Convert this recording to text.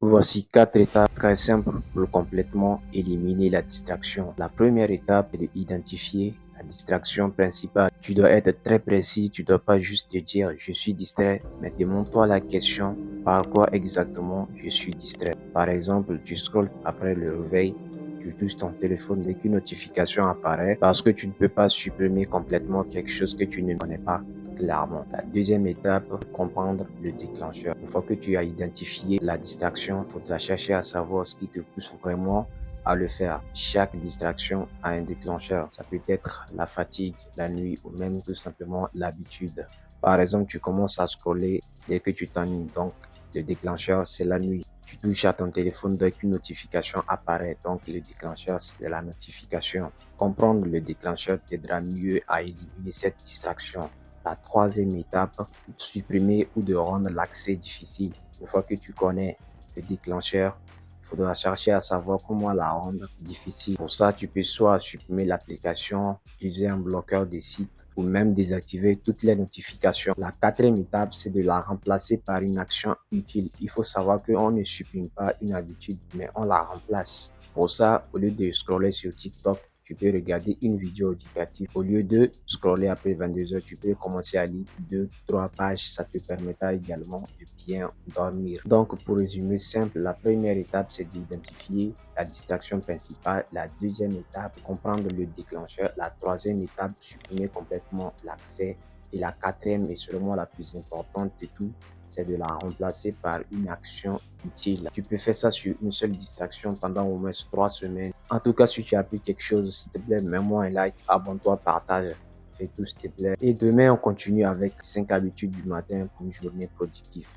Voici 4 étapes très simples pour complètement éliminer la distraction. La première étape est d'identifier la distraction principale. Tu dois être très précis, tu ne dois pas juste te dire je suis distrait, mais demande-toi la question par quoi exactement je suis distrait. Par exemple, tu scrolles après le réveil, tu touches ton téléphone dès qu'une notification apparaît parce que tu ne peux pas supprimer complètement quelque chose que tu ne connais pas clairement. La deuxième étape, comprendre le déclencheur. Une fois que tu as identifié la distraction, il faudra chercher à savoir ce qui te pousse vraiment à le faire. Chaque distraction a un déclencheur. Ça peut être la fatigue, la nuit ou même tout simplement l'habitude. Par exemple, tu commences à scroller dès que tu t'ennuies. Donc, le déclencheur, c'est la nuit. Tu touches à ton téléphone dès qu'une notification apparaît. Donc, le déclencheur, c'est la notification. Comprendre le déclencheur t'aidera mieux à éliminer cette distraction. La troisième étape, supprimer ou de rendre l'accès difficile. Une fois que tu connais le déclencheur, il faudra chercher à savoir comment la rendre difficile. Pour ça, tu peux soit supprimer l'application, utiliser un bloqueur des sites ou même désactiver toutes les notifications. La quatrième étape, c'est de la remplacer par une action utile. Il faut savoir qu'on ne supprime pas une habitude, mais on la remplace. Pour ça, au lieu de scroller sur TikTok, tu peux regarder une vidéo éducative. Au lieu de scroller après 22 heures, tu peux commencer à lire 2-3 pages. Ça te permettra également de bien dormir. Donc, pour résumer simple, la première étape, c'est d'identifier la distraction principale. La deuxième étape, comprendre le déclencheur. La troisième étape, supprimer complètement l'accès. Et la quatrième et selon la plus importante de tout, c'est de la remplacer par une action utile. Tu peux faire ça sur une seule distraction pendant au moins 3 semaines. En tout cas, si tu as appris quelque chose, s'il te plaît, mets-moi un like, abonne-toi, partage, fais tout s'il te plaît. Et demain, on continue avec 5 habitudes du matin pour une journée productive.